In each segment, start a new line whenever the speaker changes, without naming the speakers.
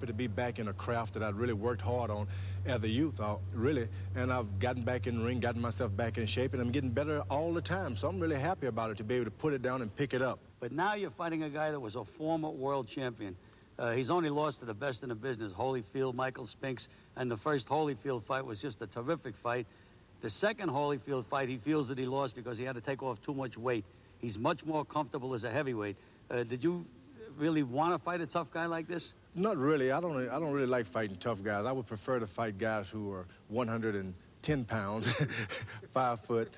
happy to be back in a craft that I'd really worked hard on as a youth, really. And I've gotten back in the ring, gotten myself back in shape, and I'm getting better all the time. So I'm really happy about it, to be able to put it down and pick it up.
But now you're fighting a guy that was a former world champion. He's only lost to the best in the business, Holyfield, Michael Spinks, and the first Holyfield fight was just a terrific fight. The second Holyfield fight, he feels that he lost because he had to take off too much weight. He's much more comfortable as a heavyweight. Did you really want to fight a tough guy like this?
Not really. I don't really like fighting tough guys. I would prefer to fight guys who are 110 pounds, 5 foot.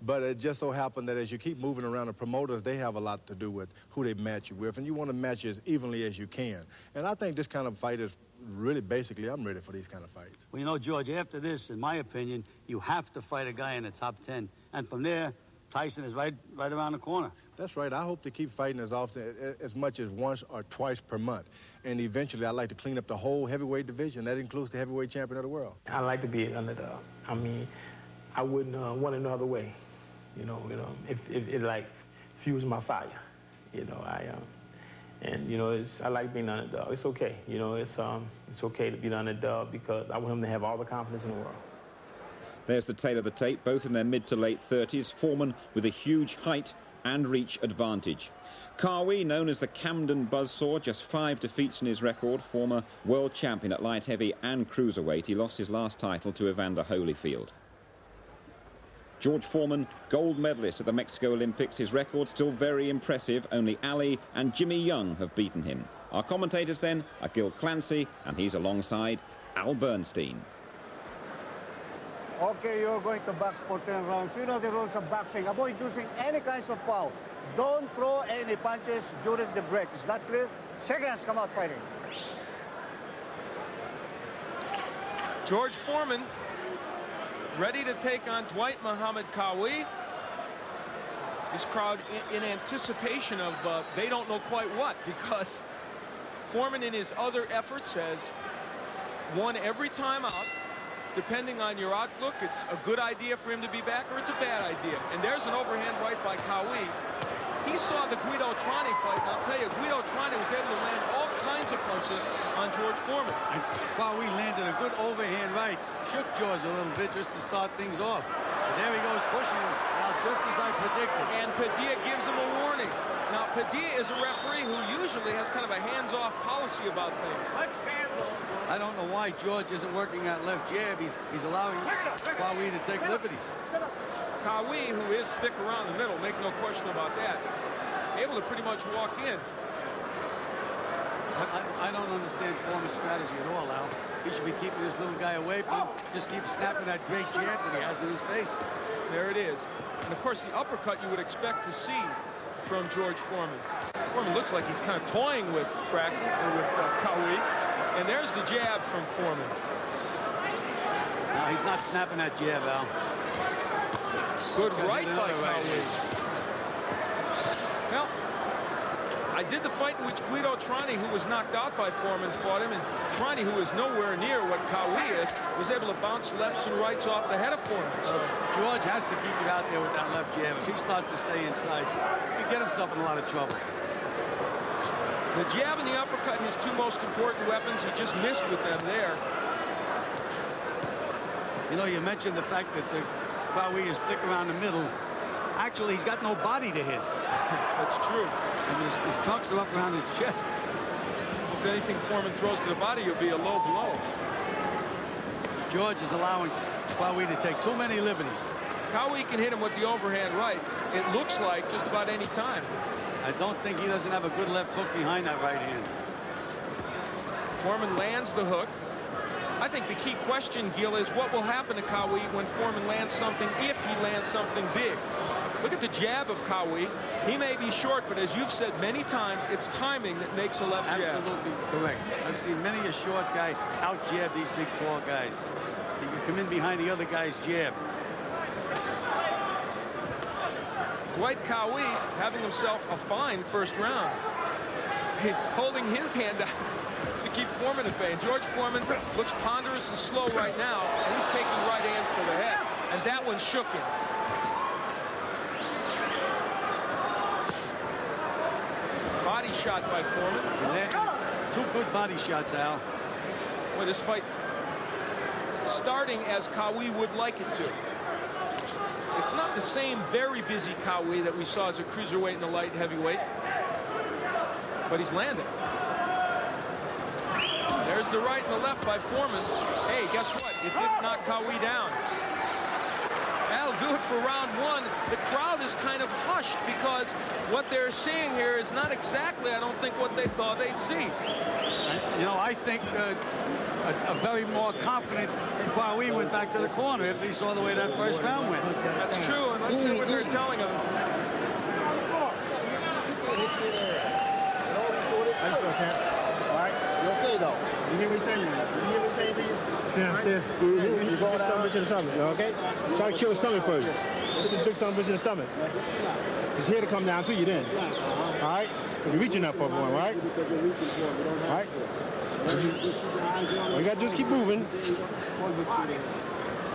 But it just so happened that as you keep moving around, the promoters, they have a lot to do with who they match you with, and you want to match as evenly as you can. And I think this kind of fight is really, basically, I'm ready for these kind of fights.
Well, you know, George, after this, in my opinion, you have to fight a guy in the top 10. And from there, Tyson is right around the corner.
That's right. I hope to keep fighting as often, as much as once or twice per month. And eventually, I'd like to clean up the whole heavyweight division. That includes the heavyweight champion of the world.
I like to be an underdog. I mean, I wouldn't want it no other way. You know, if it like fuels my fire. You know, and you know, I like being an underdog. It's okay. You know, it's okay to be an underdog because I want him to have all the confidence in the world.
There's the tail of the tape, both in their mid to late 30s. Foreman with a huge height and reach advantage. Qawi, known as the Camden Buzzsaw, just 5 defeats in his record, former world champion at light heavy and cruiserweight. He lost his last title to Evander Holyfield. George Foreman, gold medalist at the Mexico Olympics. His record still very impressive. Only Ali and Jimmy Young have beaten him. Our commentators then are Gil Clancy, and he's alongside Al Bernstein.
Okay, you're going to box for 10 rounds. You know the rules of boxing. Avoid using any kinds of foul. Don't throw any punches during the break. Is that clear? Seconds, come out fighting.
George Foreman ready to take on Dwight Muhammad Qawi. This crowd in anticipation of they don't know quite what, because Foreman in his other efforts has won every time out. Depending on your outlook, it's a good idea for him to be back or it's a bad idea. And there's an overhand right by Qawi. He saw the Guido-Trani fight, and I'll tell you, Guido-Trani was able to land all kinds of punches on George Foreman.
And Qawi landed a good overhand right, shook George a little bit just to start things off. And there he goes pushing him, now just as I predicted.
And Padilla gives him a warning. Now, Padilla is a referee who usually has kind of a hands-off policy about things.
Let's stand.
I don't know why George isn't working that left jab. He's allowing Qawi to take liberties.
Qawi, who is thick around the middle, make no question about that, able to pretty much walk in.
I don't understand Foreman's strategy at all, Al. He should be keeping this little guy away from him. Just keep snapping that great jab that he has in his face.
There it is. And, of course, the uppercut you would expect to see from George Foreman. Foreman looks like he's kind of toying with Braxton, or with Qawi. And there's the jab from Foreman.
No, he's not snapping that jab, Al.
Good right by Qawi. Well, I did the fight in which Guido-Trani, who was knocked out by Foreman, fought him, and Trani, who is nowhere near what Qawi is, was able to bounce lefts and rights off the head of Foreman. So
George has to keep it out there with that left jab. If he starts to stay inside, he can get himself in a lot of trouble.
The jab and the uppercut, his two most important weapons. He just missed with them there.
You know, you mentioned the fact that the Qawi is thick around the middle. Actually, he's got no body to hit.
That's true.
And his trunks are up around his chest.
If anything Foreman throws to the body, it'll be a low blow.
George is allowing Qawi to take too many liberties.
Qawi can hit him with the overhand right, it looks like, just about any time.
I don't think he doesn't have a good left hook behind that right hand.
Foreman lands the hook. I think the key question, Gil, is what will happen to Qawi when Foreman lands something, if he lands something big. Look at the jab of Qawi. He may be short, but as you've said many times, it's timing that makes a left jab.
Absolutely correct. I've seen many a short guy out-jab these big, tall guys. He can come in behind the other guy's jab.
Dwight Qawi having himself a fine first round. Holding his hand out to keep Foreman at bay. And George Foreman looks ponderous and slow right now, and he's taking right hands to the head. And that one shook him. Body shot by Foreman.
Two good body shots, Al.
Well, this fight starting as Qawi would like it to. It's not the same very busy Qawi that we saw as a cruiserweight and a light heavyweight, but he's landing. There's the right and the left by Foreman. Hey, guess what? It didn't knock Qawi down. That'll do it for round one. The crowd is kind of hushed because what they're seeing here is not exactly, I don't think, what they thought they'd see.
You know, I think a very more confident Qawi went back to the corner if he saw the way that first round went.
That's true, and let's see what they're telling him.
All right, you okay though? You hear me saying? You hear me saying to you?
Yeah,
right? You go down. Big son of a bitch in the stomach, okay? Try to kill the stomach first. Hit this big son of a bitch in the stomach. It's here to come down to you then. All right? You're reaching up for one, right? All right? All you gotta do is keep moving.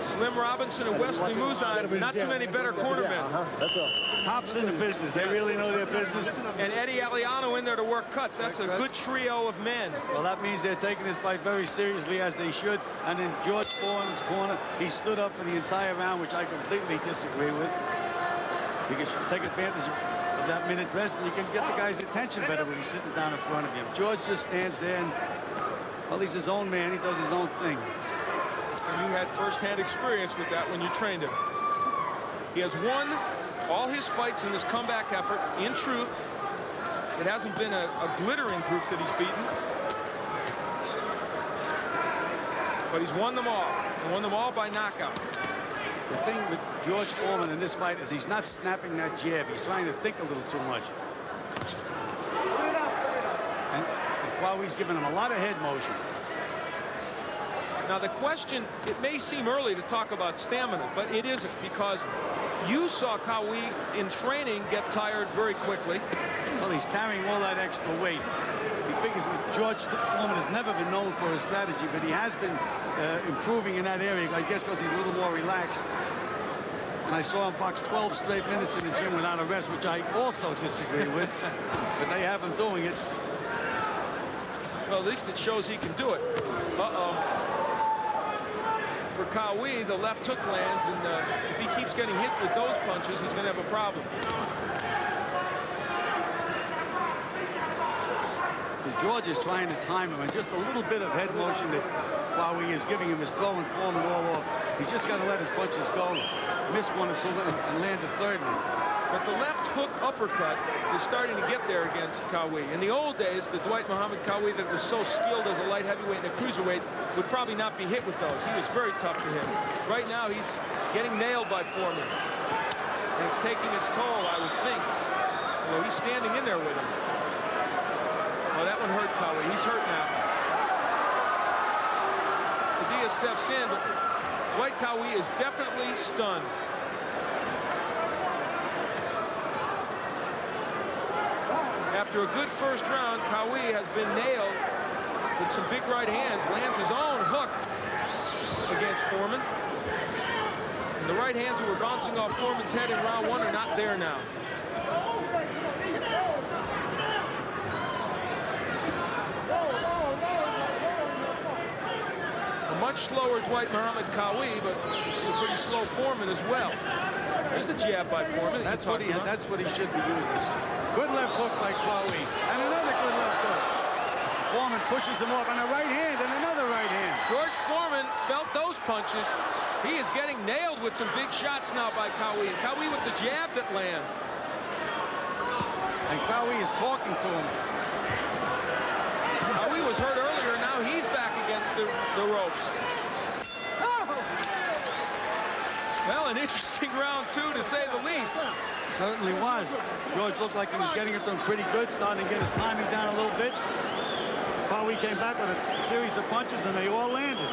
Slim Robinson and Wesley Muzan, not too many better cornermen.
That's all.
Tops in the business. They really know their business.
And Eddie Aliano in there to work cuts. That's a good trio of men.
Well, that means they're taking this fight very seriously, as they should. And in George Foreman's corner, he stood up for the entire round, which I completely disagree with. You can take advantage of that minute rest, and you can get the guy's attention better when he's sitting down in front of him. George just stands there and, well, he's his own man. He does his own thing.
And you had first-hand experience with that when you trained him. He has won all his fights in this comeback effort. In truth, it hasn't been a glittering group that he's beaten. But he's won them all. And won them all by knockout.
The thing with George Foreman in this fight is he's not snapping that jab. He's trying to think a little too much. And Qawi's giving him a lot of head motion.
Now the question, it may seem early to talk about stamina, but it isn't, because you saw Qawi in training get tired very quickly.
Well, he's carrying all that extra weight. He figures that George Foreman has never been known for his strategy, but he has been improving in that area, I guess because he's a little more relaxed. And I saw him box 12 straight minutes in the gym without a rest, which I also disagree with, but they have him doing it.
Well, at least it shows he can do it. For Qawi, the left hook lands, and if he keeps getting hit with those punches, he's going to have a problem.
George is trying to time him, and just a little bit of head motion that Qawi is giving him is throwing Foreman all off. He's just got to let his punches go, miss one or two, and land a third one.
But the left hook uppercut is starting to get there against Qawi. In the old days, the Dwight Muhammad Qawi that was so skilled as a light heavyweight and a cruiserweight would probably not be hit with those. He was very tough to hit. Right now, he's getting nailed by Foreman. And it's taking its toll, I would think. Well, he's standing in there with him. Oh, that one hurt Qawi. He's hurt now. Padilla steps in, but Dwight Qawi is definitely stunned. After a good first round, Qawi has been nailed with some big right hands, lands his own hook against Foreman. And the right hands that were bouncing off Foreman's head in round one are not there now. A much slower Dwight Muhammad Qawi, but it's a pretty slow Foreman as well. There's the jab by Foreman.
That's what he should be using. Good left hook by Qawi, and another good left hook. Foreman pushes him off on a right hand, and another right hand.
George Foreman felt those punches. He is getting nailed with some big shots now by Qawi. And Qawi with the jab that lands.
And Qawi is talking to him.
Qawi was hurt earlier, now he's back against the ropes. Well, an interesting round two, to say the least.
Certainly was. George looked like he was getting it to him pretty good, starting to get his timing down a little bit. Qawi came back with a series of punches, and they all landed.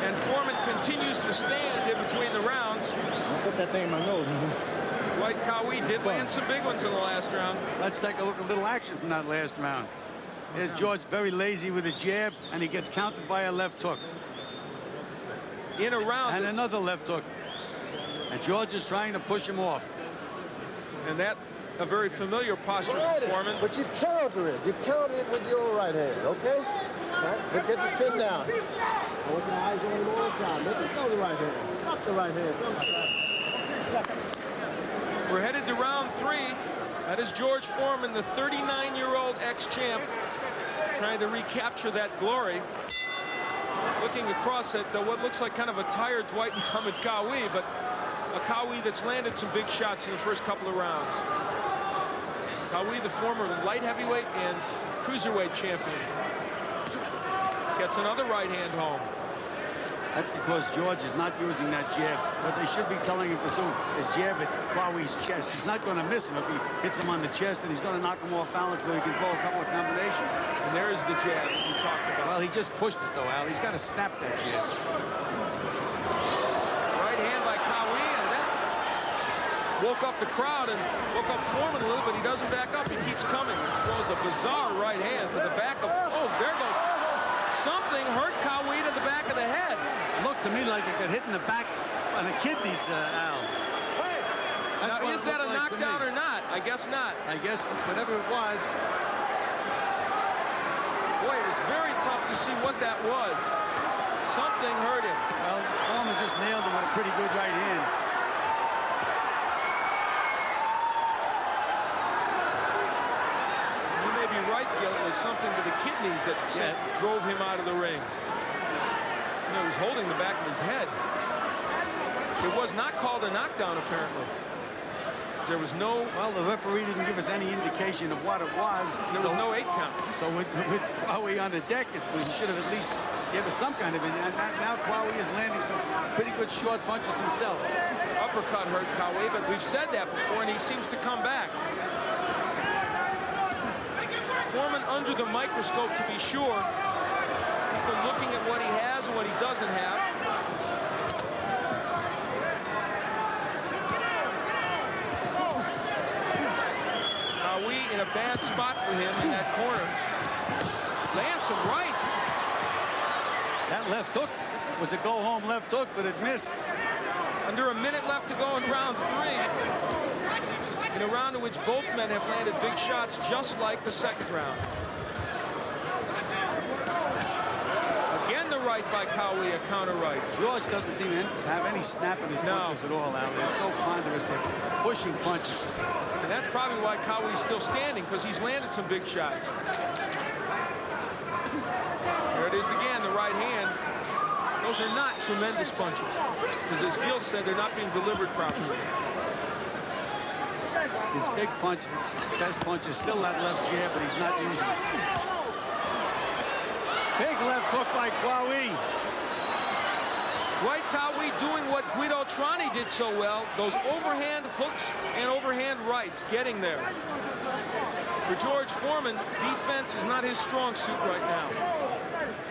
And Foreman continues to stand in between the rounds.
I'll put that thing in my nose.
Dwight Qawi did land some big ones in the last round.
Let's take a look at a little action from that last round. Here's George very lazy with a jab, and he gets countered by a left hook.
In a round.
And another left hook. And George is trying to push him off.
And that, a very familiar posture for Foreman.
But you tried.
counter it. You counter it with your right hand, okay? Right? But get your chin down. I want your eyes on him all the time. Make him throw the right hand. Drop the right hand. Throw the seconds.
We're headed to round 3. That is George Foreman, the 39-year-old ex-champ, trying to recapture that glory. Looking across at what looks like kind of a tired Dwight Muhammad Qawi, but a Qawi that's landed some big shots in the first couple of rounds. Qawi, the former light heavyweight and cruiserweight champion, gets another right hand home.
That's because George is not using that jab. What they should be telling him to do is jab at Qawi's chest. He's not going to miss him if he hits him on the chest, and he's going to knock him off balance where he can throw a couple of combinations.
And there's the jab we talked about.
Well, he just pushed it, though, Al. He's got to snap that jab.
Right hand by Qawi, and that woke up the crowd and woke up Foreman a little, but he doesn't back up. He keeps coming. He throws a bizarre right hand to the back of... Oh, there goes... Something hurt Qawi to the back of the head.
Looked to me like it got hit in the back on the kidneys, Al.
Now, is that a knockdown or not? I guess not.
I guess whatever it was.
Boy, it was very tough to see what that was. Something hurt him.
Well, Foreman just nailed him with a pretty good right hand.
You may be right, Gil. It was something to the kidneys that drove him out of the ring. You know, he was holding the back of his head. It was not called a knockdown, apparently. There was no...
Well, the referee didn't give us any indication of what it was.
There was no 8 count.
So with Qawi on the deck, he should have at least gave us some kind of... And now Qawi is landing some pretty good short punches himself.
Uppercut hurt Qawi, but we've said that before, and he seems to come back. Foreman under the microscope, to be sure. People looking at what he has and what he doesn't have. Qawi in a bad spot for him in that corner. Lands some rights.
That left hook was a go-home left hook, but it missed.
Under a minute left to go in round 3. In a round in which both men have landed big shots, just like the second round. Again, the right by Qawi, a counter right.
George doesn't seem to have any snap in his punches at all, Al. They're so ponderous, they're pushing punches.
And that's probably why Qawi's still standing, because he's landed some big shots. There it is again, the right hand. Those are not tremendous punches, because as Gil said, they're not being delivered properly.
His big punch, his best punch is still that left jab, but he's not using it. Big left hook by Qawi.
Dwight Qawi doing what Guido Trani did so well, those overhand hooks and overhand rights, getting there. For George Foreman, defense is not his strong suit right now.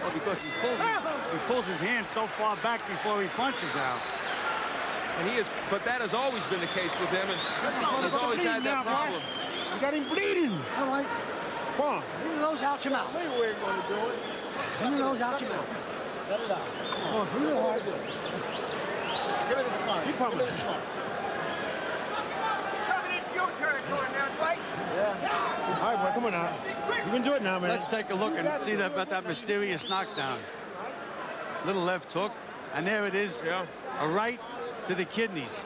Well, because he pulls his hand so far back before he punches out.
And he is, but that has always been the case with him, and he's always had that problem.
You got him bleeding.
All right.
Come on.
Bring those out your mouth. We ain't going to do it. Bring those out your mouth. Let it out. Come on, breathe hard. Give it a spark.
Keep pumping.
Give it a spark.
Coming into your territory now, Dwight.
All right, boy, come on now. You can do it now, man.
Let's take a look and see about that mysterious knockdown. Little left hook, and there it is.
Yeah.
A right to the kidneys.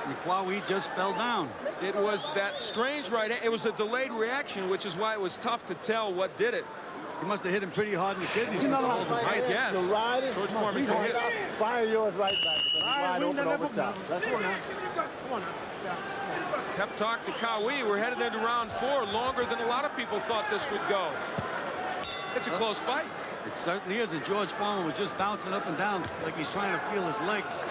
And Qawi just fell down.
It was that strange right hand. It was a delayed reaction, which is why it was tough to tell what did it.
He must have hit him pretty hard in the kidneys.
You know
with
what?
his height.
Yes.
You ride it.
George Foreman can hit.
Fire yours right back. Because it's wide open over top.
Let's go now. Come on now.
Pep talk to Qawi. We're headed into round 4, longer than a lot of people thought this would go. It's a close fight.
It certainly is, and George Foreman was just bouncing up and down like he's trying to feel his legs.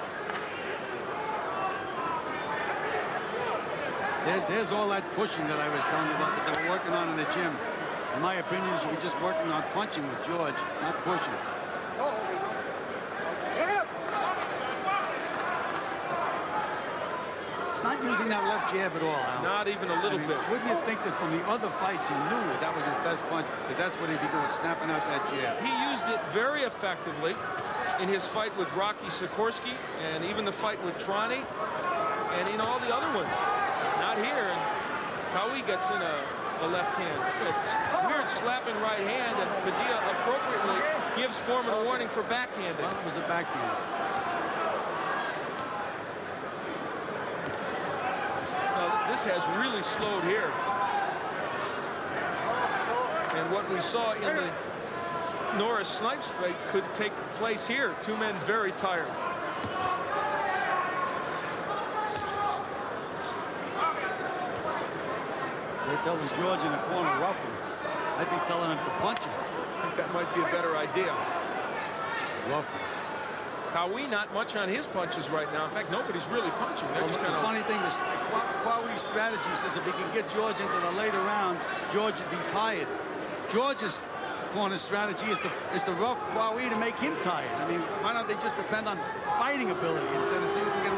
There's all that pushing that I was telling you about that they were working on in the gym. In my opinion, you should be just working on punching with George, not pushing. He's not using that left jab at all, Al.
Not even a little bit.
Wouldn't you think that from the other fights he knew that was his best punch, that that's what he'd be doing, snapping out that jab?
He used it very effectively in his fight with Rocky Sikorsky, and even the fight with Trani, and in all the other ones. Not here. And Qawi gets in a left hand. It's weird slapping right hand, and Padilla appropriately gives Foreman a warning for backhanding.
Well, it was a backhand.
Now, this has really slowed here. And what we saw in the Norris-Snipes fight could take place here. Two men very tired.
They're telling George in the corner, rough him. I'd be telling him to punch him.
I think that might be a better idea.
Rough him.
Qawi not much on his punches right now. In fact, nobody's really punching. They're just kind
The
of...
funny thing is, Qawi's strategy says if he can get George into the later rounds, George would be tired. George's corner strategy is to rough Qawi to make him tired. I mean, why don't they just depend on fighting ability instead of seeing if we can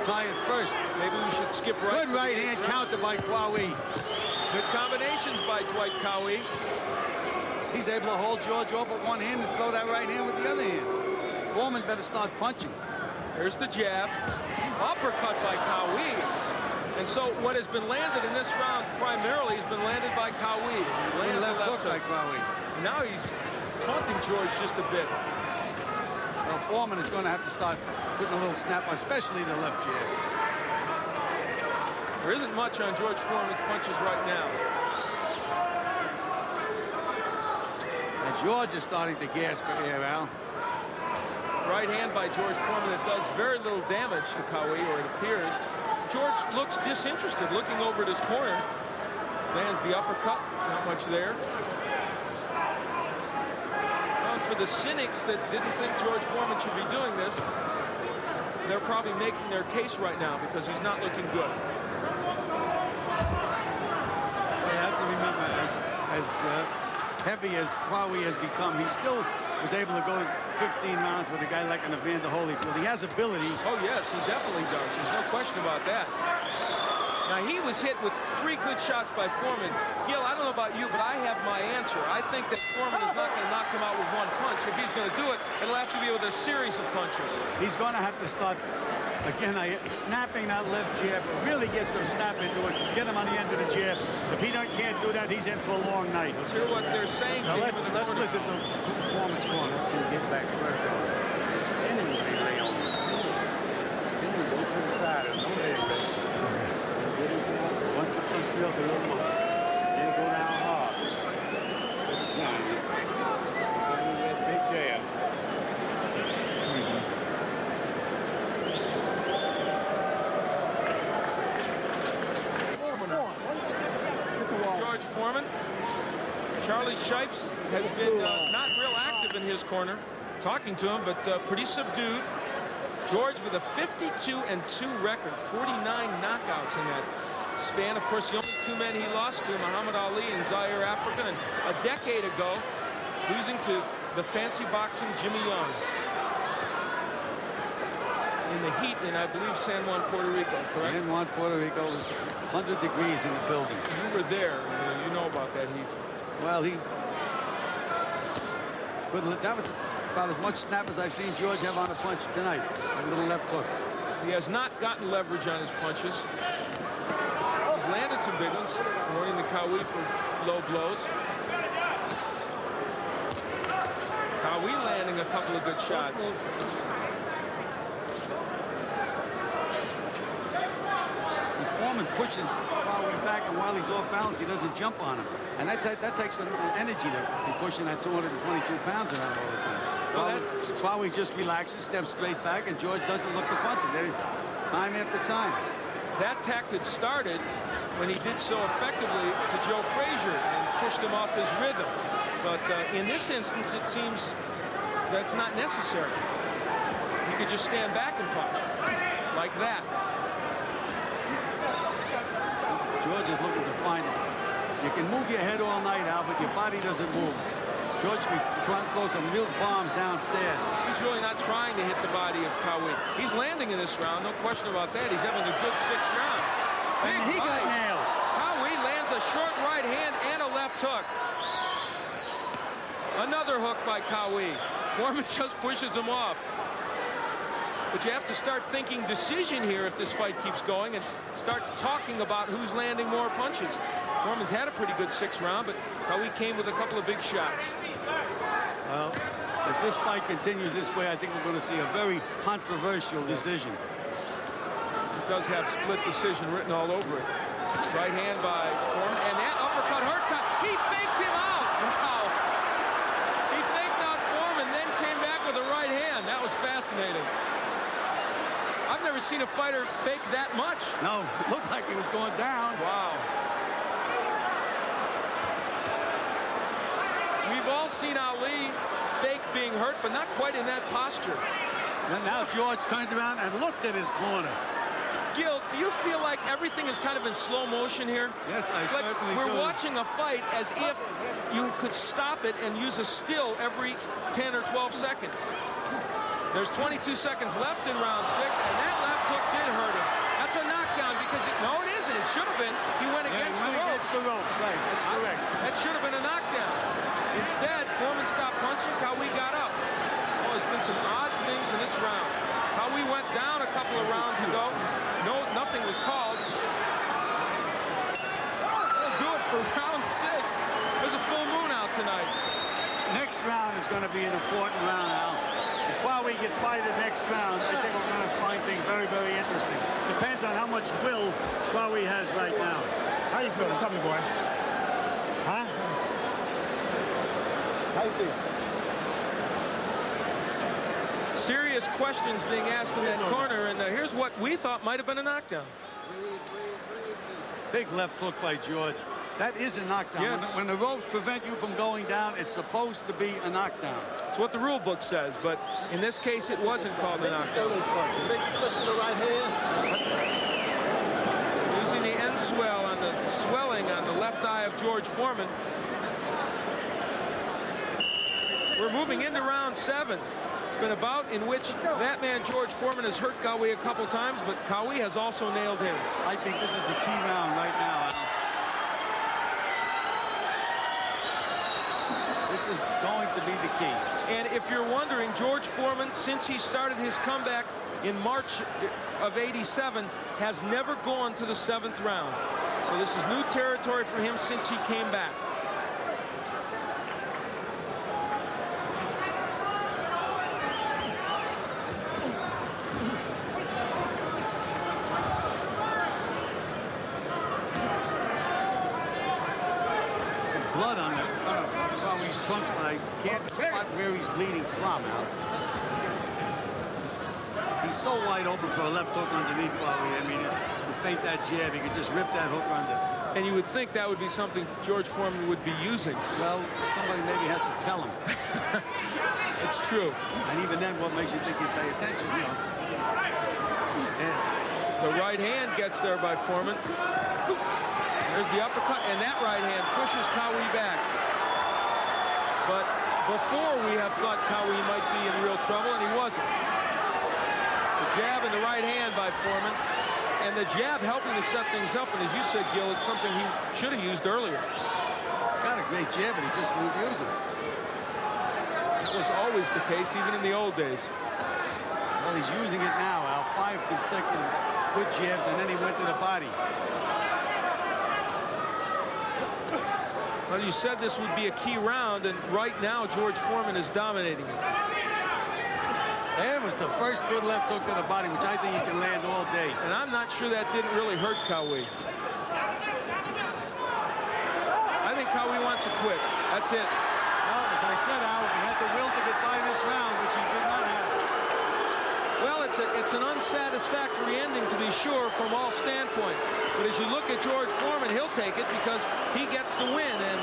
tired first?
Maybe we should skip right.
Good right hand counter by Qawi.
Good combinations by Dwight Qawi.
He's able to hold George off with one hand and throw that right hand with the other hand. Foreman better start punching.
There's the jab. Uppercut by Qawi. And so what has been landed in this round primarily has been landed by Qawi. Lands
Left
a
hook by Qawi.
And now he's taunting George just a bit.
Well, Foreman is going to have to start putting a little snap, especially the left jab.
There isn't much on George Foreman's punches right now.
And George is starting to gasp for air, Al.
Right hand by George Foreman that does very little damage to Qawi, or it appears. George looks disinterested, looking over at his corner. Lands the uppercut, not much there. Well, for the cynics that didn't think George Foreman should be doing this, they're probably making their case right now because he's not looking good.
Well, you have to remember, as heavy as Qawi has become, he still was able to go 15 rounds with a guy like an Evander Holyfield. He has abilities.
Oh, yes, he definitely does. There's no question about that. Now, he was hit with 3 good shots by Foreman. Gil, I don't know about you, but I have my answer. I think that Foreman is not going to knock him out with one punch. If he's going to do it, it'll have to be with a series of punches.
He's going to have to start, again, snapping that left jab, really get some snap into it, get him on the end of the jab. If he can't do that, he's in for a long night.
Let's hear what they're saying.
Now, let's listen to Foreman's corner.
To get back first on the spinning when they lay on the spinning. Spinning, go to the side, no leg rest. Get inside, once you punch me up a little more, then go down hard. At the time, you do that big jab.
George Foreman. Charlie Shipes has been not real active in his corner, talking to him, but pretty subdued. George with a 52-2 record, 49 knockouts in that span. Of course, the only 2 men he lost to, Muhammad Ali and Zaire Africa, and a decade ago, losing to the fancy boxing Jimmy Young in the heat in, I believe, San Juan, Puerto Rico, correct?
San Juan, Puerto Rico, was 100 degrees in the building.
You were there. You know about that heat.
Well, that was about as much snap as I've seen George have on a punch tonight. A little left hook.
He has not gotten leverage on his punches. He's landed some big ones, warning the Qawi for low blows. Qawi landing a couple of good shots.
Foreman pushes Qawi back, and while he's off balance, he doesn't jump on him. And that takes some energy to be pushing that 222 pounds around all the time. Well, Qawi just relaxes, steps straight back, and George doesn't look to punch him. Time after time.
That tactic started when he did so effectively to Joe Frazier and pushed him off his rhythm. But in this instance, it seems that's not necessary. He could just stand back and punch like that.
George is looking to find it. You can move your head all night, Al, but your body doesn't move. George be trying to throw some real bombs downstairs.
He's really not trying to hit the body of Qawi. He's landing in this round, no question about that. He's having a good 6th round.
And he got nailed.
Qawi lands a short right hand and a left hook. Another hook by Qawi. Foreman just pushes him off. but you have to start thinking decision here if this fight keeps going and start talking about who's landing more punches. Foreman's had a pretty good 6th round, but Qawi came with a couple of big shots.
Well, if this fight continues this way, I think we're going to see a very controversial decision.
It does have split decision written all over it. Right hand by Foreman, and that uppercut hurt. He faked him out. Wow. He faked out Foreman, then came back with a right hand. That was fascinating. I've never seen a fighter fake that much.
No, it looked like he was going down.
Wow. We've all seen Ali fake being hurt, but not quite in that posture.
And now George turned around and looked at his corner.
Gil, do you feel like everything is kind of in slow motion here?
Yes, I
it's like
certainly
we're
do.
watching a fight as if you could stop it and use a still every 10 or 12 seconds. There's 22 seconds left in round 6, and that left hook did hurt him. That's a knockdown because no, it isn't. It should have been. He went against the ropes.
Against the ropes, right? That's correct.
That should have been a knockdown. Instead, Foreman stopped punching. Qawi got up. Oh, there's been some odd things in this round. Qawi went down a couple of rounds ago. No, nothing was called. That'll do it for round 6. There's a full moon out tonight.
Next round is going to be an important round now. If Qawi gets by the next round, I think we're going to find things very, very interesting. Depends on how much will Qawi has right now.
How you feeling? Tell me, boy. Huh? How you feel?
Serious questions being asked in that corner, and here's what we thought might have been a knockdown.
Big left hook by George. That is a knockdown.
Yes.
When the ropes prevent you from going down, it's supposed to be a knockdown.
It's what the rule book says, but in this case, it wasn't called a knockdown.
Big twist to the right hand.
Using the end swell on the swelling on the left eye of George Foreman. We're moving into round 7. It's been a bout in which that man, George Foreman, has hurt Qawi a couple times, but Qawi has also nailed him.
I think this is the key round right now. This is going to be the key.
And if you're wondering, George Foreman, since he started his comeback in March of '87, has never gone to the 7th round. So this is new territory for him since he came back.
Blood on the front of Qawi's trunks, but I can't spot where he's bleeding from now. He's so wide open for a left hook underneath Qawi. I mean, to fake that jab, he could just rip that hook under.
And you would think that would be something George Foreman would be using.
Well, somebody maybe has to tell him.
It's true.
And even then, what makes you think he'd pay attention, you know?
The right hand gets there by Foreman. There's the uppercut, and that right hand pushes Qawi back. But before we have thought Qawi might be in real trouble, and he wasn't. The jab and the right hand by Foreman, and the jab helping to set things up, and as you said, Gil, it's something he should have used earlier.
He's got a great jab, but he just won't use it.
That was always the case, even in the old days.
Well, he's using it now, Al. 5 consecutive good jabs, and then he went to the body.
Well, you said this would be a key round, and right now George Foreman is dominating it.
There was the first good left hook to the body, which I think he can land all day.
And I'm not sure that didn't really hurt Qawi. I think Qawi wants to quit. That's it.
Well, as I said, Al, he had the will to get by this round, which he did not have.
Well, it's an unsatisfactory ending, to be sure, from all standpoints. But as you look at George Foreman, he'll take it because he gets the win and,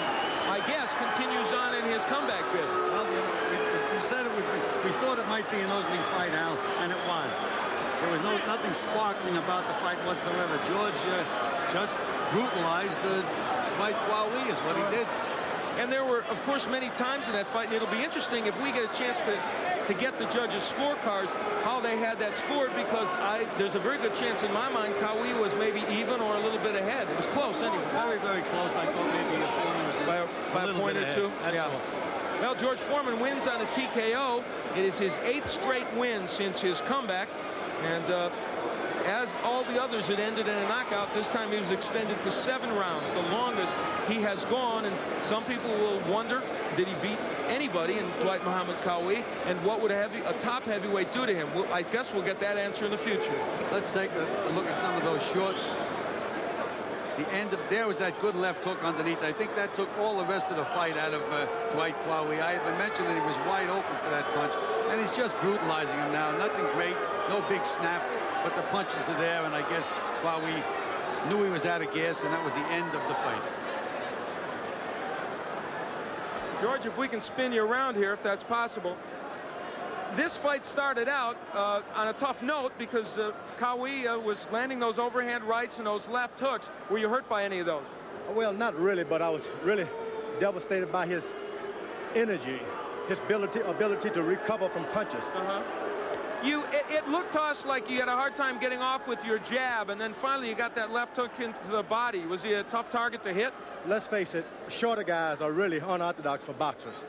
I guess, continues on in his comeback bid.
Well, we said it would be, we thought it might be an ugly fight, Al, and it was. There was nothing sparkling about the fight whatsoever. George just brutalized Dwight Qawi is what he did.
And there were, of course, many times in that fight, and it'll be interesting if we get a chance to get the judges' scorecards, how they had that scored, because there's a very good chance in my mind Qawi was maybe even or a little bit ahead. It was close anyway.
Very, very close. I thought maybe Foreman was
by a point or two.
That's all.
Well, George Foreman wins on a TKO. It is his 8th straight win since his comeback. And as all the others had ended in a knockout, this time he was extended to 7 rounds, the longest he has gone. And some people will wonder, did he beat anybody in Dwight Muhammad Qawi? And what would a top heavyweight do to him? Well, I guess we'll get that answer in the future.
Let's take a look at some of those short. The end of there was that good left hook underneath. I think that took all the rest of the fight out of Dwight Qawi. I had mentioned that he was wide open for that punch, and he's just brutalizing him now. Nothing great, no big snap, but the punches are there, and I guess Qawi knew he was out of gas, and that was the end of the fight.
George, if we can spin you around here, if that's possible. This fight started out on a tough note because Qawi was landing those overhand rights and those left hooks. Were you hurt by any of those?
Well, not really, but I was really devastated by his energy, his ability to recover from punches.
It looked to us like you had a hard time getting off with your jab, and then finally you got that left hook into the body. Was he a tough target to hit? Let's face it, shorter guys are really unorthodox for boxers.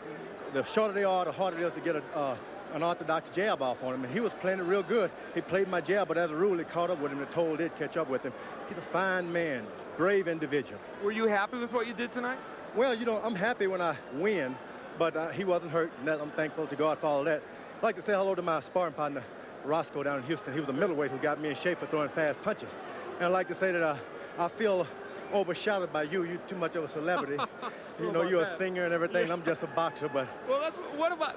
The shorter they are, the harder it is to get an orthodox jab off on him, and he was playing it real good. He played my jab, but as a rule, it caught up with him. The toe did catch up with him. He's a fine man, brave individual. Were you happy with what you did tonight? Well, you know, I'm happy when I win, but he wasn't hurt, and I'm thankful to God for all that. I'd like to say hello to my sparring partner, Roscoe, down in Houston. He was a middleweight who got me in shape for throwing fast punches. And I'd like to say that I feel overshadowed by you. You're too much of a celebrity. You know, you're a singer and everything. Yeah. I'm just a boxer, but... Well,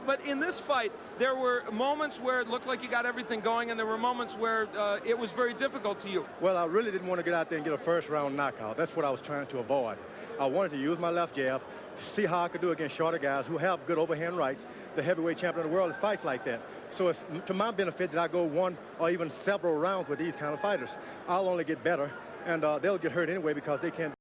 but in this fight, there were moments where it looked like you got everything going, and there were moments where it was very difficult to you. Well, I really didn't want to get out there and get a first-round knockout. That's what I was trying to avoid. I wanted to use my left jab, see how I could do against shorter guys who have good overhand rights. The heavyweight champion of the world fights like that. So it's to my benefit that I go 1 or even several rounds with these kind of fighters. I'll only get better, and they'll get hurt anyway because they can't